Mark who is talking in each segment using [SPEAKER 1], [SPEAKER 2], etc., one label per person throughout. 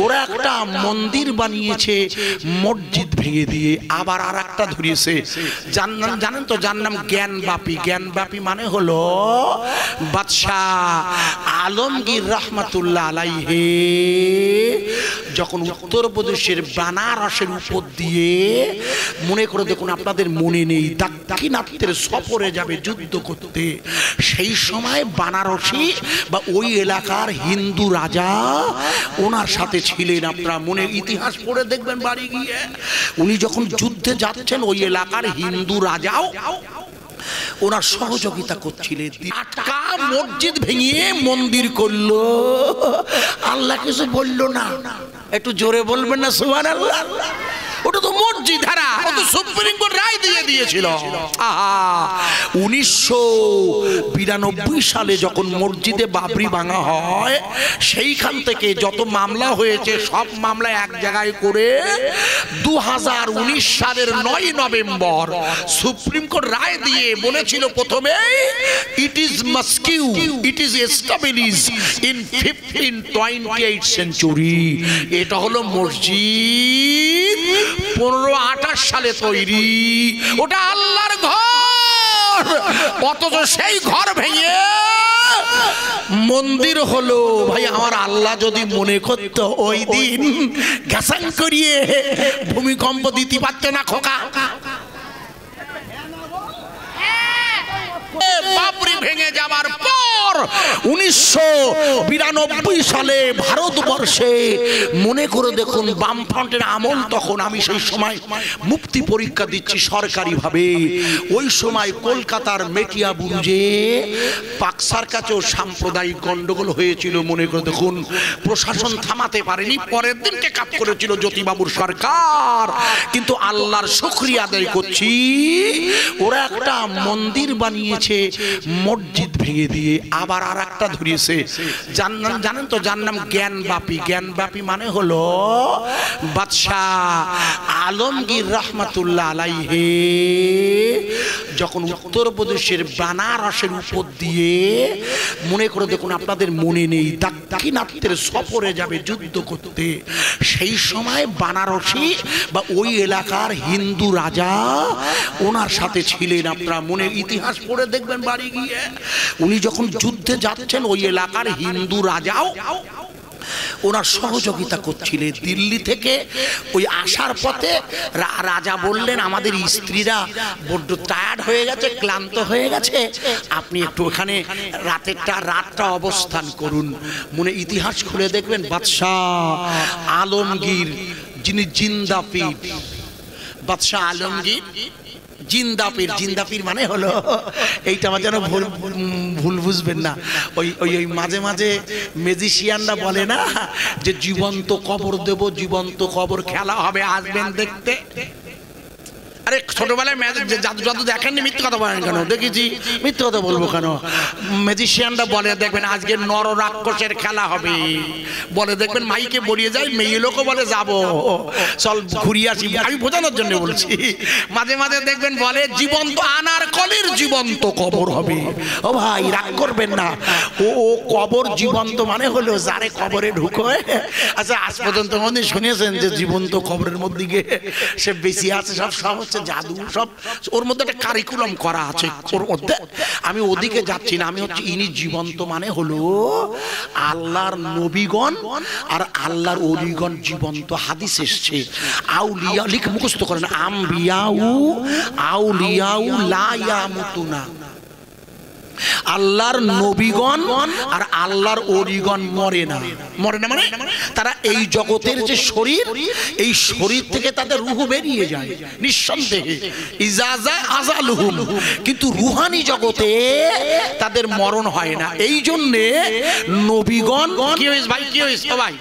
[SPEAKER 1] ওরা একটা মন্দির বানিয়েছে মসজিদ ভেঙে দিয়ে, আবার আর একটা ধরিয়েছে জানেন তো, যার নাম জ্ঞানবাপী। জ্ঞানবাপী মানে হলো বাদশাহ আলমগীর রহমাতুল্লাহ আলাইহি যখন উত্তরপ্রদেশের বানারসের উপর দিয়ে, মনে করে দেখুন আপনাদের মনে নেই, দাক্ষিণাত্যের সফরে যাবে যুদ্ধ করতে, সেই সময় বানারসি বা ওই এলাকার হিন্দু রাজা ওনার সাথে ছিলেন। আপনারা মনে ইতিহাস পড়ে দেখবেন বাড়ি গিয়ে, উনি যখন যুদ্ধে যাচ্ছেন ওই এলাকার হিন্দু রাজাও ওনার সহযোগিতা করছিলেন। আটকা মসজিদ ভেঙে মন্দির করলো, আল্লাহ কিছু বললো না। একটু জোরে বলবেন না সুবহানাল্লাহ। ওটা তো মসজিদ হারা, ও তো সুপ্রিম কোর্ট রায় দিয়ে দিয়েছিল। 1992 সালে যখন মসজিদে বাবরি ভাঙা হয়, সেইখান থেকে যত মামলা হয়েছে সব মামলা এক জায়গায় করে 2019 সালের 9 নভেম্বর সুপ্রিম কোর্ট রায় দিয়ে বলেছিল, প্রথমে it is mosque, it is established in 1528 century. এটা হলো মসজিদ 1528 সালে তৈরি, ওটা আল্লাহর ঘর, অথচ সেই ঘর ভেঙে মন্দির হলো। ভাই আমার আল্লাহ যদি মনে করত ওই দিন ঘাসাং করিয়ে ভূমিকম্প দিতে পারত না খোকা? বাবরি ভেঙে যাবার পর 1992 সালে ভারতবর্ষে, মনে করে দেখুন বামফ্রন্টের আমল তখন, আমি সেই সময় মুফতি পরীক্ষা দিচ্ছি সরকারি ভাবে, ওই সময় কলকাতার মেটিয়া বুরুজে পাকসার কাছেও সাম্প্রদায়িক গন্ডগোল হয়েছিল। মনে করে দেখুন প্রশাসন থামাতে পারেনি, পরের দিনকে কাপ করেছিল জ্যোতিবাবুর সরকার। কিন্তু আল্লাহর শুকরিয়া আদায় করছি, ওরা একটা মন্দির বানিয়েছে মসজিদ ভেঙে দিয়ে, আবার আর একটা ধরিয়েছে জানেন তো, যার নাম জ্ঞানবাপী। জ্ঞানবাপী মানে হলো বাদশাহ আলমগীর রহমাতুল্লাহ আলাইহি যখন উত্তরপ্রদেশের বানারসের উপর দিয়ে, মনে করে দেখুন আপনাদের মনে নেই, দাক্ষিণাত্যের সফরে যাবে যুদ্ধ করতে, সেই সময় বানারসি বা ওই এলাকার হিন্দু রাজা ওনার সাথে ছিলেন। আপনারা মনে ইতিহাস পড়ে দেখবেন বাড়ি গিয়ে, উনি যখন যুদ্ধে যাচ্ছেন ওই এলাকার হিন্দু রাজাও ওনার সহযোগিতা করছিলেন। দিল্লি থেকে ওই আসার পথে রাজা বললেন, আমাদের স্ত্রীরা বড্ড টায়ার্ড হয়ে গেছে, ক্লান্ত হয়ে গেছে, আপনি একটু ওখানে রাতটা অবস্থান করুন। মনে ইতিহাস খুলে দেখবেন বাদশাহ আলমগীর যিনি জিন্দাপীর, বাদশাহ আলমগীর জিন্দাপীর। জিন্দাপীর মানে হলো, এইটা আমার যেন ভুল বুঝবেন না, ওই মাঝে মাঝে ম্যাজিশিয়ানরা বলে না যে জীবন্ত কবর দেব, জীবন্ত কবর খেলা হবে, আসবেন দেখতে। আরে ছোটবেলায় জাদু দেখেননি, মিথ্যে কথা বলেন কেন? দেখেছি, মিথ্যে কথা বলবো কেন? ম্যাজিশিয়ানরা বলে দেখবেন আজকে নর রাক্ষসের খেলা হবে, বলে দেখবেন মাইকে বলিয়ে যায়, মেয়ে লোকও বলে যাবো, চল ঘুরিয়ে আসি, আমি বোঝানোর জন্য বলছি। মাঝে মাঝে দেখবেন বলে জীবন্ত আনারকলির জীবন্ত কবর হবে। ও ভাই রাগ করবেন না, ও কবর জীবন্ত মানে হলো যারে কবরে ঢুকোয়। আচ্ছা আজ পর্যন্ত মনে শুনেছেন যে জীবন্ত কবরের মধ্যে গিয়ে সে বেশি আছে, সব জাদু, সব ওর মধ্যে একটা কারিকুলাম করা আছে ওর মধ্যে। আমি ওদিকে যাচ্ছি না, আমি হচ্ছে ইনি জীবন্ত মানে হলো আল্লাহর নবীগণ আর আল্লাহর ওলিগণ জীবন্ত। হাদিস এসছে, আউলিয়া লিখ মুখস্থ করেন, আম্বিয়াউ আউলিয়াউ লা ইয়ামুতুনা, আল্লাহর নবীগণ আর আল্লাহর ওলিগণ মরে না। মরে না মানে তারা এই জগতের যে শরীর, এই শরীর থেকে তাদের রূহ বেরিয়ে যায় নিঃসন্দেহে, ইজাজা আজালুহুম, কিন্তু রূহানি জগতে তাদের মরণ হয় না। এই জন্যে নবীগণ কি হয়েছে ভাই, কি হয়েছে ভাই,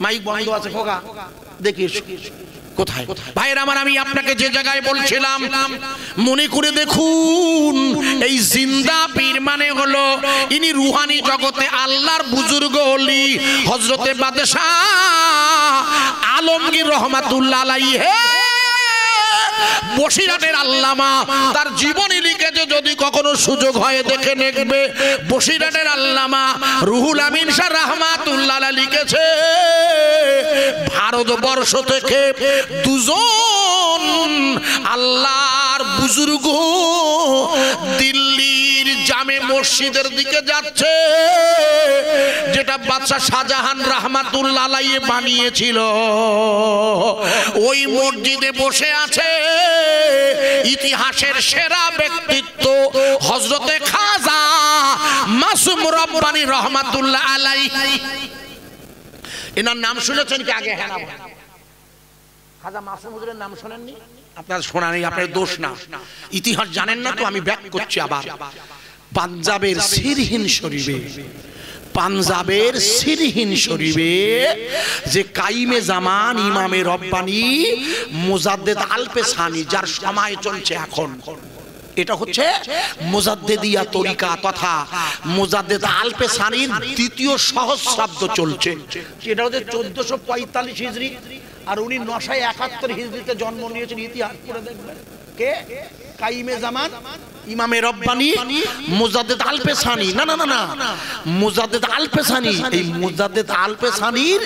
[SPEAKER 1] মাইক বন্ধ আছে খোকা, দেখিস কোথায় ভাইয়ের আমার? আমি আপনাকে যে জায়গায় বলছিলাম, মনে করে দেখুন, এই জিন্দা পীর মানে হলো ইনি রুহানি জগতে আল্লাহর বুজুর্গ ওলি হযরতে বাদশাহ আলমগীর রহমাতুল্লাহ আলাইহি বসিরহাটের আল্লামা তার জীবনী লিখেছে, যদি কখনো সুযোগ হয় দেখে নেবে। বসিরহাটের আল্লামা রুহুল আমিন শাহ রাহমাতুল্লাহ আলাইহি লিখেছে, ভারতবর্ষ থেকে দুজন আল্লাহর বুজুর্গ দিল্লির জামে মসজিদের দিকে যাচ্ছে, যেটা বাদশাহ শাহজাহান রাহমাতুল্লাহ আলাইহি বানিয়েছিল। ওই মসজিদে বসে আছে ইতিহাসের সেরা ব্যক্তিত্ব হযরতে খাজা মাসুম রব্বানী রহমাতুল্লাহ আলাইহি। এনার নাম শুনেছেন কি আগে? হ্যাঁ, খাজা মাসুম হুজুরের নাম শোনেননি? আপনার শোনা নেই, আপনার দোষ না। ইতিহাস জানেন না তো আমি ব্যাক করছি আবার। পাঞ্জাবের সিরহিন শরীফে, পাঞ্জাবের সিরহিন শরীফে যে কাইমে জামান ইমামে রব্বানী মুজাদ্দেদ আল-পেশানি, যার সময় চলছে এখন, এটা হচ্ছে মুজাদ্দেদিয়া তরিকা তথা মুজাদ্দেদ আল-পেশানির দ্বিতীয় সহস্রাব্দ চলছে। এটা হচ্ছে 1445 হিজরি, আর উনি 971 হিজরিতে জন্ম নিয়েছেন। ইতিহাস পড়ে দেখবেন কে? কাইমে জামান ইমামে রব্বানী মুজাদ্দেদ আল-পেশানি। না না না না, মুজাদ্দেদ আল-পেশানি। এই মুজাদ্দেদ আল-পেশানির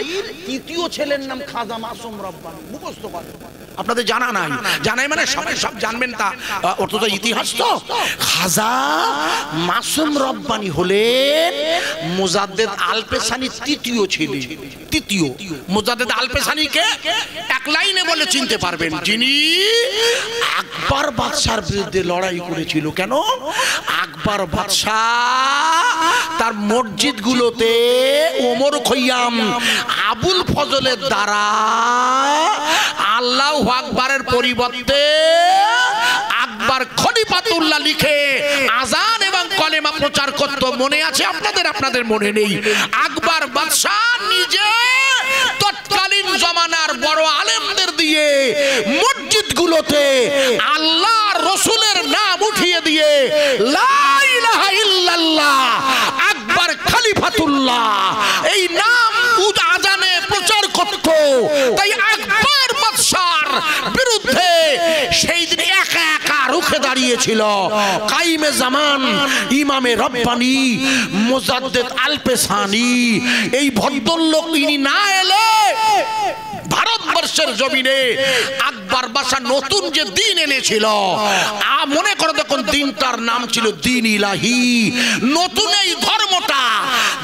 [SPEAKER 1] তৃতীয় ছেলের নাম খাজা মাসুম রব্বানী। মুখস্থ করেন, আপনাদের জানা নাই। জানাই মানে সবাই সব জানবেন, তা ওর তো ইতিহাস। তো খাজা মাসুম রব্বানী হলেন মুজাদ্দেদ আল-পেশানির তৃতীয় ছেলে। তৃতীয় মুজাদ্দেদ আল-পেশানিকে এক লাইনে বলে চিনতে পারবেন, যিনি আকবর বাদশার বিরুদ্ধে লড়াই করেছিল। কেন? আকবর বাদশাহ তার মসজিদগুলোতে ওমর খৈয়াম আবুল ফজলের দ্বারা আল্লাহু আকবারের পরিবর্তে আকবর খলিফাতুল্লাহ লিখে আযান এবং কলেমা প্রচার করত। মনে আছে আপনাদের? আপনাদের মনে নেই? আকবর বাদশাহ নিজে তৎকালীন জমানার বড় আলেমদের দিয়ে মসজিদগুলোতে আল্লাহর রাসূলের নাম উঠিয়ে দিয়ে লা ইলাহা ইল্লাল্লাহ আকবর খলিফাতুল্লাহ এই নাম আযানে প্রচার করত। তাই আকবর বাদশার বিরুদ্ধে সেই দিন একা একা রুখে দাঁড়িয়েছিল কাইমে জামান ইমামে রব্বানী মুজাদ্দেদ আল-পেশানি। এই ভদ্রলোক ইনি না এলে ভারতবর্ষের জমিনে আকবর বাদশা নতুন যে দিন এনেছিল, মনে করে দেখুন, দিনটার নাম ছিল দ্বীন ইলাহি। নতুন এই ধর্মটা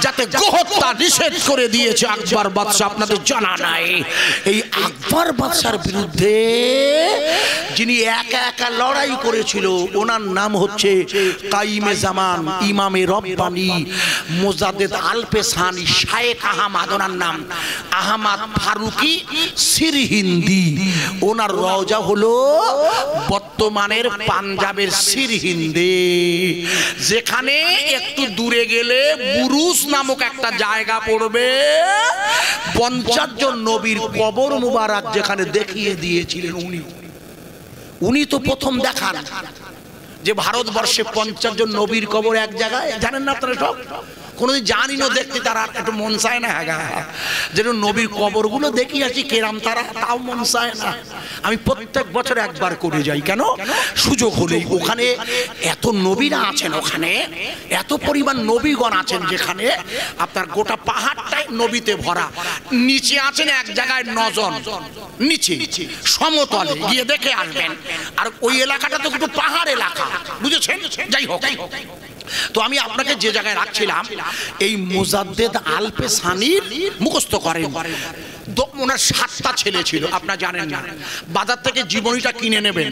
[SPEAKER 1] যাতে গোহত্যা নিষেধ করে দিয়েছে আকবর বাদশা, আপনাদের জানা নাই? এই আকবর বাদশার বিরুদ্ধে যিনি একা একা লড়াই করেছিল, ওনার নাম হচ্ছে কাইমে জামান ইমামে রব্বানী মুজাদ্দেদ আল-পেশানি শায়েখ আহমদ। ওনার নাম আহমদ ফারুকি সিরহিন্দি। ওনার রওজা হলো বর্তমানের পাঞ্জাবের সিরহিন্দে, যেখানে একটু দূরে গেলে বুরুজ নামক একটা জায়গা পড়বে। 50 জন নবীর কবর মুবারক যেখানে দেখিয়ে দিয়েছিলেন উনি তো প্রথম দেখান যে ভারতবর্ষে 50 জন নবীর কবর এক জায়গায়। জানেন না আপনারা? সব কোনোদিন জানি না দেখতে, তারা একটু মন চায় না। হ্যাঁ, যেন নবীর কবরগুলো দেখি আসি কেরাম, তারা তাও মন চায় না। আমি প্রত্যেক বছর একবার করে যাই। কেন? সুযোগ হলেই। ওখানে এত নবীরা আছেন, ওখানে এত পরিমাণ নবীগণ আছেন, যেখানে আপনার গোটা পাহাড়টাই নবীতে ভরা। নিচে আছেন এক জায়গায় 9 জন, নিচে সমতলে গিয়ে দেখে আসবেন। আর ওই এলাকাটা তো একটু পাহাড় এলাকা, বুঝেছেন? যাই হোক, তো আমি আপনাকে যে জায়গায় রাখছিলাম, এই মুজাদ্দেদ আল-পেশানির মুখস্থ করেন। ওনার 7টা ছেলে ছিল, আপনারা জানেন না। বাজার থেকে জীবনীটা কিনে নেবেন।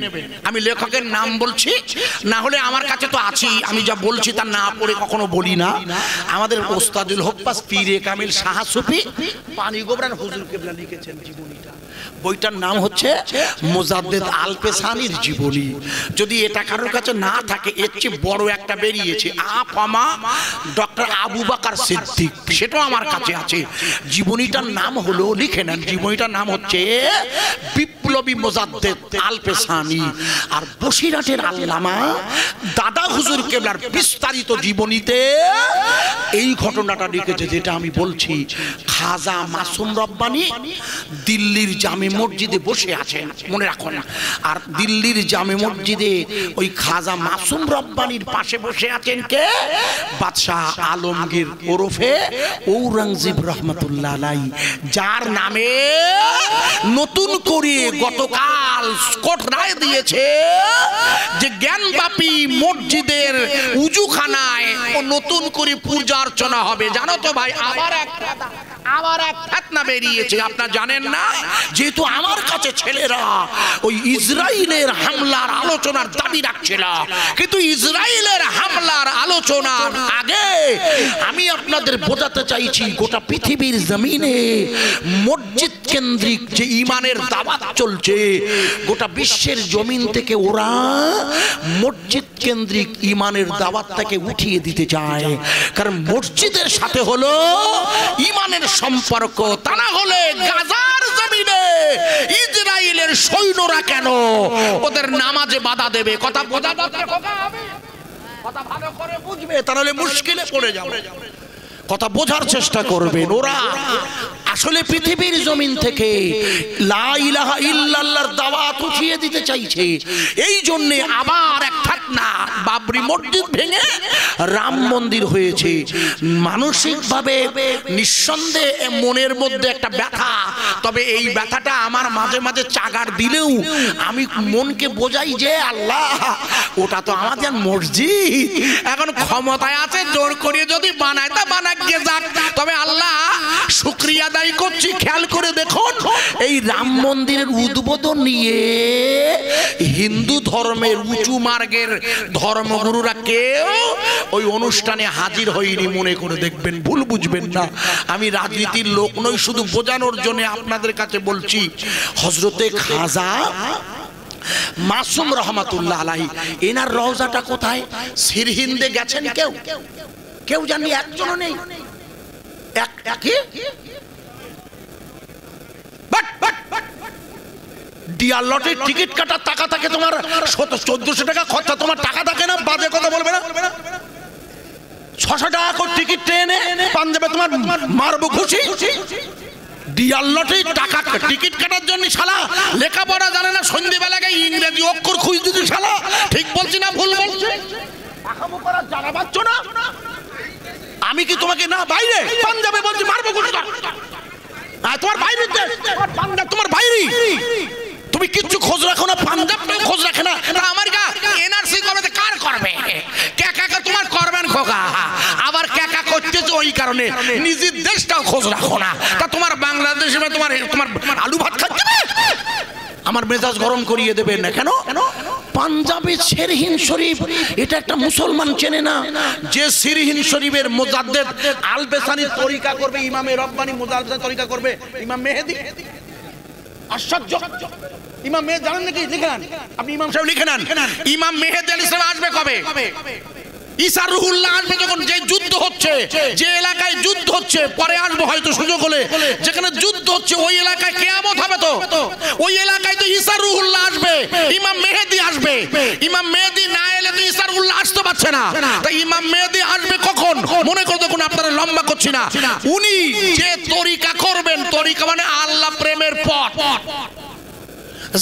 [SPEAKER 1] আমি লেখকের নাম বলছি, না হলে আমার কাছে তো আছেই, আমি যা বলছি তা না পড়ে কখনো বলি না। আমাদের ওস্তাদুল হক পীরে কামিল শাহ সুফি পানি গোবরান হুজুর কেবলা লিখেছেন জীবনীটা। বইটার নাম হচ্ছে মুজাদ্দেদ আল-পেশানির জীবনী। যদি এটা কারোর কাছে না থাকে, এর চেয়ে বড় একটা বেরিয়েছে, আপামা ডক্টর আবু বকর সিদ্দিক, সেটাও আমার কাছে আছে। জীবনীটার নাম হলো, লিখে নেন, জীবনীটার নাম হচ্ছে বিপ্লবী মুজাদ্দেদ আল-পেশানি। আর বসিরহাটের আল্লামা দাদা হুজুর কেবলার বিস্তারিত জীবনীতে এই ঘটনাটা লিখেছে, যেটা আমি বলছি। খাজা মাসুম রব্বানী দিল্লির জামে মসজিদে বসে আছেন, মনে রাখুন। আর দিল্লির জামে মসজিদে ওই খাজা মাসুম রব্বানীর পাশে বসে আছেন কে? বাদশাহ আলমগীর ওরফে ঔরঙ্গজেব রহমতুল্লাহ আলাইহি, যার নামে নতুন করে গতকাল কোর্ট রায় দিয়েছে যে জ্ঞানবাপী মসজিদের উজুখানায় নতুন করে পূজা অর্চনা হবে। জানো তো ভাই, আবার এক ফতনা বেরিয়েছে, আপনারা জানেন না? যেহেতু আমার কাছে ছেলেরা ওই ইসরায়েলের হামলার আলোচনার দাবি রাখছিল, কিন্তু ইসরায়েলের হামলার আলোচনার আগে আমি আপনাদের বোঝাতে চাইছি গোটা পৃথিবীর জমিনে মসজিদ কেন্দ্রিক যে ইমানের দাওয়াত চলছে, গোটা বিশ্বের জমিন থেকে ওরা মসজিদ কেন্দ্রিক ইমানের দাওয়াতটাকে উঠিয়ে দিতে চায়। কারণ মসজিদের সাথে হলো ইমানের সম্পর্ক। তা না হলে গাজার জমিনে ইসরায়েলের সৈন্যরা কেন ওদের নামাজে বাধা দেবে? কথা বোঝা যাচ্ছে? কথা ভালো করে বুঝবে, তাহলে মুশকিলে পড়ে যাবে। কথা বোঝার চেষ্টা করবেন। ওরা আসলে পৃথিবীর জমিন থেকে লা ইলাহা ইল্লাল্লাহর দাওয়াত উঠিয়ে দিতে চাইছে। এই জন্য আবার এক ফতনা, বাবরি মসজিদ ভেঙে রাম মন্দির হয়েছে। মানসিকভাবে নিঃসন্দেহে মনের মধ্যে একটা ব্যথা, তবে এই ব্যথাটা আমার মাঝে মাঝে চাগার দিলেও আমি মনকে বোঝাই যে আল্লাহ, ওটা তো আমাদের মসজিদ, এখন ক্ষমতায় আছে, জোর করে যদি বানায় তা বানায়। তবে আল্লাহ শুকরিয়া আদায় করছি। খেয়াল করে দেখুন, এই রাম মন্দিরের উদ্বোধন নিয়ে হিন্দু ধর্মের উঁচু মার্গের ধর্মগুরুরা কেউ ওই অনুষ্ঠানে হাজির হয়নি। মনে করে দেখবেন, ভুল বুঝবেন না। আমি রাজনীতির লোক নই, শুধু বোঝানোর জন্য আপনাদের কাছে বলছি। হযরতে খাজা মাসুম রহমাতুল্লাহ আলাইহি, এনার রওজাটা কোথায়? সিরহিন্দে গেছেন কেউ? কেউ জানি একজনও নেই। ডিয়ার লটের টিকিট কাটার টাকা থাকে তোমার 1400 টাকা খরচা, তোমার টাকা থাকে না? বাজে কথা বলবে না। 600 টাকা করে টিকিট ট্রেনে পাঞ্জাবে তোমার মারবো খুশি। ডিয়ার লটের টাকা টিকিট কাটার জন্য শালা লেখাপড়া জানে না, সন্ধ্যেবেলা গিয়ে ইংরেজি অক্ষর খুঁজ দিতে শালা। ঠিক বলছি না ভুল বলছি? জানা পাচ্ছ না? আমি কি তোমাকে না বাইরে পাঞ্জাবে বলছি মারবো খুশি? তোমার বাইরে, তোমার বাইরে তুমি কিচ্ছু খোঁজ রাখো না, পাঞ্জাব খোঁজ রাখে না। আমেরিকা এনআরসি করবে, কার করবে? কাকা তোমার করবেন খোকা, আবার কাকা করতেছে ওই কারণে নিজের দেশটাও খোঁজ রাখো না। তা তোমার বাংলাদেশে তোমার আলু ভাত খাচ্ছে, আমার মেজাজ গরম করিয়ে দেবেন না কেন? পাঞ্জাবে সিরহিন শরীফ, এটা একটা মুসলমান চেনে না। যে সিরহিন শরীফের মুজাদ্দেদ আল-বেসানি তরিকা করবে, ইমামে রব্বানি মুজাদ্দেদ তরিকা করবে, ইমাম মেহেদি। আশ্চর্য! ইমাম মেহেদি জানেন নাকি? লিখে নেন আপনি, ইমাম সাহেব লিখে নেন। ইমাম মেহেদি আলাইহিস সালাম আসবে কবে? ঈসা রুহুল্লাহ আসবে যখন যে যুদ্ধ হচ্ছে, যে এলাকায় যুদ্ধ হচ্ছে, পরে আসবো হয়তো সুযোগ হলে, যেখানে যুদ্ধ হচ্ছে ওই এলাকায় কিয়ামত হবে। তো ওই এলাকায় তো ঈসা রুহুল্লাহ আসবে, ইমাম মেহেদি আসবে। ইমাম মেহেদি না এলে তো ঈসা রুহুল্লাহ আসতে পারছে না। তাই ইমাম মেহেদি আসবে কখন? মনে করে দেখুন, আপনারা লম্বা করছি না। উনি যে তরিকা করবেন, তরিকা মানে আল্লাহ প্রেমের পথ,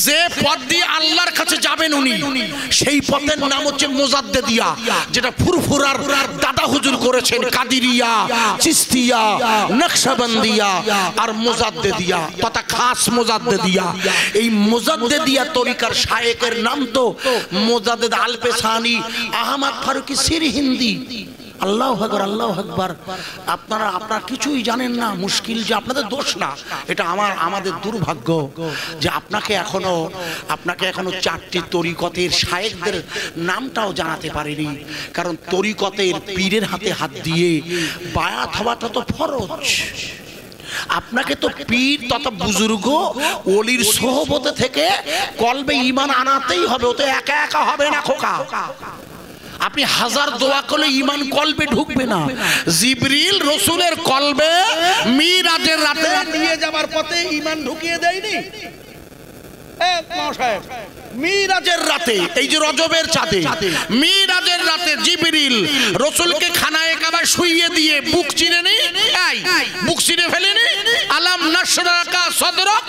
[SPEAKER 1] যে পথ দিয়ে আল্লাহর কাছে যাবেন উনি, সেই পথের নাম হচ্ছে মুজাদ্দেদিয়া, যেটা ফুরফুরার দাদা হুজুর করেছেন। কাদিরিয়া, চিশতিয়া, নকশবন্দিয়া আর মুজাদ্দেদিয়া, তথা খাস মুজাদ্দেদিয়া। এই মুজাদ্দেদিয়া তরিকার শায়েকের নাম তো মুজাদ্দেদ আল-বেসানি আহমদ ফারুকি সিরহিন্দি। আল্লাহু আকবার, আল্লাহু আকবার। আপনারা কিছুই জানেন না। মুশকিল যে আপনাদের দোষ না, এটা আমাদের দুর্ভাগ্য যে আপনাকে এখনো 4টি তরিকতের শায়েখদের নামটাও জানাতে পারেনি। কারণ তরিকতের পীরের হাতে হাত দিয়ে বায়াত হওয়াটা তো ফরজ। আপনাকে তো পীর তথা বুজুর্গ ওলির সোহবতে থেকে কলবে ঈমান আনাতেই হবে। ও তো একা একা হবে না খোকা। আপনি হাজার দোয়া করলে ঈমান কলবে ঢুকবে না। জিবরিল রাসূলের কলবে মিরাজের রাতে নিয়ে যাবার পথে ঈমান ঢুকিয়ে দেয়নি? মিরাজের রাতে, এই যে রজবের চাঁদে, মিরাজের রাতে জিবরিল রাসূলকে খানায়ে কাবা শুইয়ে দিয়ে বুক চিরে নি, বুক চিরে ফেলেনি। আলাম নাশরাকা সাদরাক,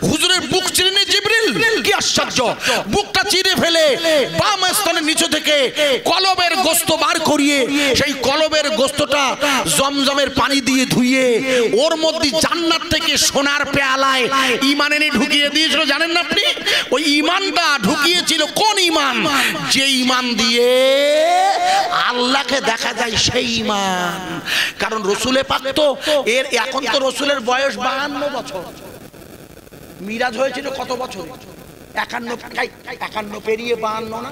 [SPEAKER 1] হুজুরের বুক চিরে নি জিবরিল। কি আশ্চর্য! বুকটা চিরে ফেলে বাম স্তনের নিচে থেকে কলবের গোশত বার করিয়ে, সেই কলবের গোশতটা জমজমের পানি দিয়ে ধুইয়ে ওর মধ্যে জান্নাত থেকে সোনার পেয়ালায় ঈমান এনে ঢুকিয়ে দিয়েছিল। জানেন না আপনি? ওই ঈমানটা ঢুকিয়েছিল কোন ঈমান? যে ঈমান দিয়ে আল্লাহকে দেখা যায় সেই ঈমান। কারণ রাসূলে পাক তো এর এখন তো রাসূলের বয়স 52 বছর। মিরাজ হয়েছিল কত বছর? 51 পেরিয়ে 52 না,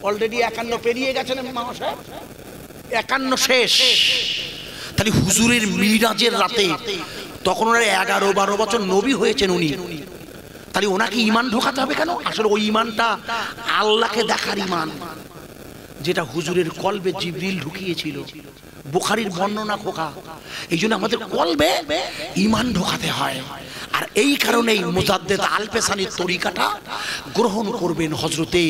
[SPEAKER 1] অলরেডি 51 পেরিয়ে গেছেন মামা সাহেব, 51 শেষ। তাহলে হুজুরের মিরাজের রাতে তখন ওনার 11-12 বছর নবী হয়েছেন উনি। তাহলে ওনাকে ঈমান ঢোকাতে হবে কেন? আসলে ওই ঈমানটা আল্লাহকে দেখার ঈমান, যেটা হুজুরের কলবে জিবরিল ঢুকিয়েছিল। বুখারীর বর্ণনা খোকা। এই জন্য আমাদের কলবে ঈমান ঢোকাতে হয়। আর এই কারণেই মুজাদ্দেদ আল পেসানির তরিকাটা গ্রহণ করবেন হযরতে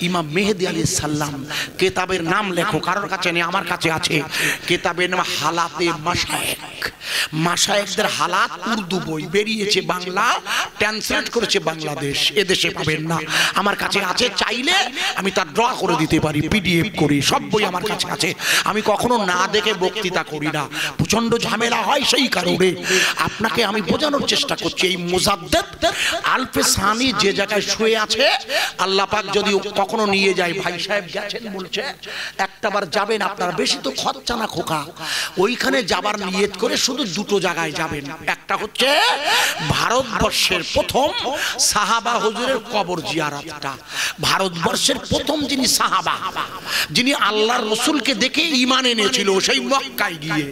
[SPEAKER 1] ইমাম মেহেদী আলাইহিস সালাম। কিতাবের নাম লেখো, কারোর কাছে নেই, আমার কাছে আছে। কিতাবের নাম হালাতে মাশায়েখ। মাশায়েখদের হালাত উর্দু বই বেরিয়েছে, বাংলা ট্রান্সলেট করেছে বাংলাদেশ, এদেশে পাবেন না। আমার কাছে আছে, চাইলে আমি তার ড্র করে দিতে পারি, পিডিএফ করি। সব বই আমার কাছে আছে। আমি কখনো না দেখে বক্তৃতা করি না, প্রচন্ড ঝামেলা হয়। সেই কারণে আপনাকে আমি বোঝানোর চেষ্টা করছি, এই মুজাদ্দেদ আল পেসানি যে জায়গায় শুয়ে আছে, আল্লাহ পাক যদি কখনো নিয়ে যায়, ভাই সাহেব গেছেন বলছে, একটাবার যাবেন। আপনার বেশি তো খরচা না খোকা, ওইখানে যাবার নিয়ত করে শুধু দুটো জায়গায় যাবেন। একটা হচ্ছে ভারতবর্ষের প্রথম সাহাবা হুজুরের কবর জিয়ারতটা। ভারতবর্ষের প্রথম যিনি সাহাবা, যিনি আল্লাহর রাসূলকে দেখে ঈমান এনেছিল সেই মক্কায় গিয়ে,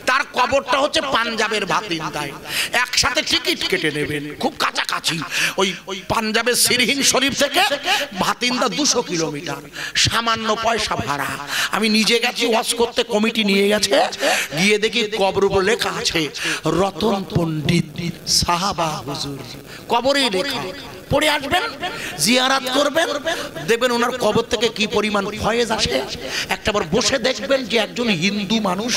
[SPEAKER 1] তার কবরটা হচ্ছে পাঞ্জাবের ভাতিন্দায়। একসাথে টিকিট কেটে নেবেন, খুব কাছাকাছি। ওই পাঞ্জাবের সিরহিন শরীফ থেকে ভাতিন্দা 200 কিলোমিটার, সামান্য পয়সা ভাড়া। আমি নিজে গেছি ওয়াজ করতে, কমিটি নিয়ে গেছে, গিয়ে দেখি কবর উপর লেখা আছে রতন পণ্ডিত সাহাবা হুজুর, কবরে লেখা। পড়ে আসবেন, জিয়ারাত করবেন, দেখবেন ওনার কবর থেকে কি পরিমাণ ফয়েজ আসে। একটাবার বসে দেখবেন যে একজন হিন্দু মানুষ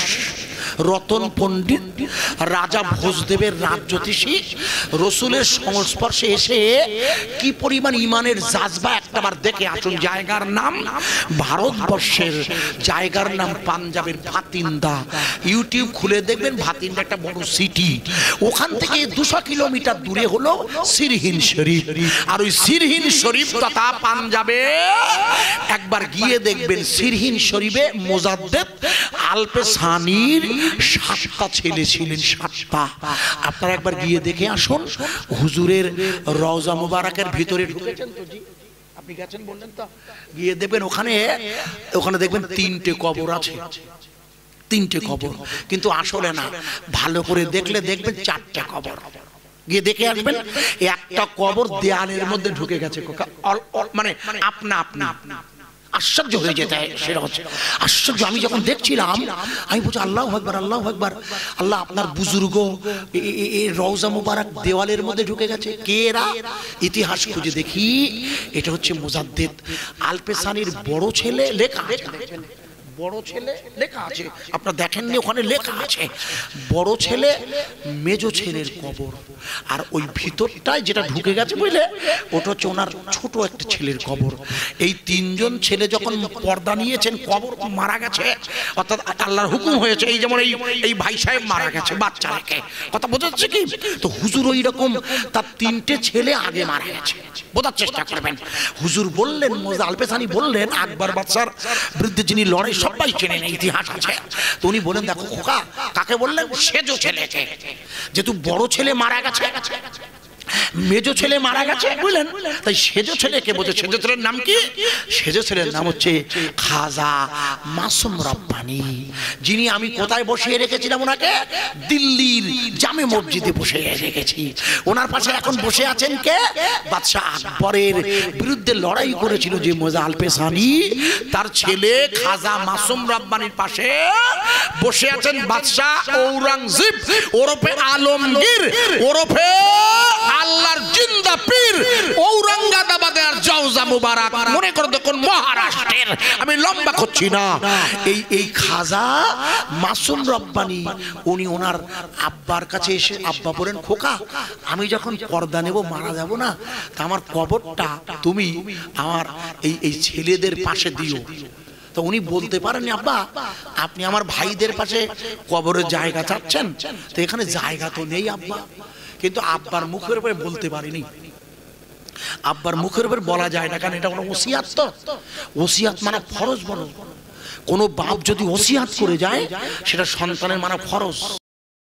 [SPEAKER 1] রতন পণ্ডিত, রাজা ভোজদেবের রাজ জ্যোতিষী, রসুলের সংস্পর্শে এসে কি পরিমাণ ইমানের জাজবা একটাবার দেখে আসুন। জায়গার নাম ভারতবর্ষের, জায়গার নাম পাঞ্জাবের ভাতিন্দা। ইউটিউব খুলে দেখবেন, ভাতিন্দা একটা বড় সিটি। ওখান থেকে 200 কিলোমিটার দূরে হলো সিরহিন শরীফ। আর ওই সিরহিন শরীফ তথা পাঞ্জাবে একবার গিয়ে দেখবেন, সিরহিন শরীফে মুজাদ্দেদ আল পেসানির 7টা ছেলে ছিলেন, 7টা। আপনারা একবার গিয়ে দেখে আসুন। হুজুরের রওজা মুবারাকের ভিতরে ঢুকেছেন তো? জি, আপনি গেছেন বললেন তো। গিয়ে দেখবেন ওখানে দেখবেন 3টে কবর আছে, 3টে কবর। কিন্তু আসলে না, ভালো করে দেখলে দেখবেন 4টে কবর। গিয়ে দেখে আসবেন, একটা কবর দেয়ালের মধ্যে ঢুকে গেছে, মানে আপনা আপনা। আশ্চর্য হয়ে যেতে হয়, সেটা হচ্ছে আশ্চর্য। আমি যখন দেখছিলাম, আমি বলছি আল্লাহু আকবার, আল্লাহু আকবার। আল্লাহ, আপনার বুজুর্গ রওজা মুবারক দেওয়ালের মধ্যে ঢুকে গেছে। কে এরা? ইতিহাস খুঁজে দেখি, এটা হচ্ছে মুজাদ্দেদ আল পেসানির বড় ছেলে। লেখা আছে, বড় ছেলে লেখা আছে, আপনারা দেখেননি? ওখানে লেখা আছে বড় ছেলে, মেজো ছেলের কবর। আর ওই ভিতরটায় যেটা ঢুকে গেছে বুঝলে, ওটা হচ্ছে ওনার ছোট একটা ছেলের কবর। এই 3জন ছেলে যখন পর্দা নিয়েছেন, কবর মারা গেছে, অর্থাৎ আল্লাহর হুকুম হয়েছে। এই যেমন এই ভাই সাহেব মারা গেছে, বাচ্চা রেখে, কথা বোঝা যাচ্ছে কি? তো হুজুর ওই রকম তার 3টে ছেলে আগে মারা গেছে। বোঝার চেষ্টা করবেন। হুজুর বললেন, মুজাদ্দেদ আল পেসানি বললেন, আকবর বাদশার বিরুদ্ধে যিনি লড়াই সবাই চেনেন, ইতিহাস আছে। তো উনি বলেন, দেখো খোকা, কাকে বললেন? সেজো ছেলেকে। যেহেতু বড় ছেলে মারা গেছে, মেজো ছেলে মারা গেছে, বুঝলেন? তাই সেজো ছেলেকে বলছে। সেজো ছেলের নাম কি? সেজো ছেলের নাম হচ্ছে খাজা মাসুম রব্বানী, যিনি আমি কোথায় বসিয়ে রেখেছিলাম ওনাকে? দিল্লির জামে মসজিদে বসিয়ে রেখেছি। ওনার পাশে এখন বসে আছেন কে? বাদশাহ আকবরের বিরুদ্ধে লড়াই করেছিল যে মুজাদ্দেদ আল পেসানি, তার ছেলে খাজা মাসুম রব্বানীর পাশে বসে আছেন বাদশাহ ঔরঙ্গজেব ওরফে আলমগীর ওরফে আল্লাহ আল্লাহর জিন্দা পীর ঔরঙ্গাবাদের জওজা মুবারক, মনে করে দেখুন মহারাষ্ট্রের, আমি লম্বা করছি না, এই খাজা মাসুম রব্বানী উনি ওনার আব্বার কাছে এসে আব্বা বলেন, খোকা আমি যখন পর্দা নেব মারা যাব না, তা আমার কবরটা তুমি আমার এই ছেলেদের পাশে দিও। তো উনি বলতে পারেন, আব্বা আপনি আমার ভাইদের পাশে কবরের জায়গা চাচ্ছেন, তো এখানে জায়গা তো নেই আব্বা। কিন্তু আব্বার মুখের উপরে বলতে পারিনি, আব্বার মুখের উপর বলা যায় না, কারণ এটা কোনো ওসিয়াত, তো ওসিয়াত মানে ফরজ। বলো কোনো বাপ যদি ওসিয়াত করে যায় সেটা সন্তানের মানে ফরজ।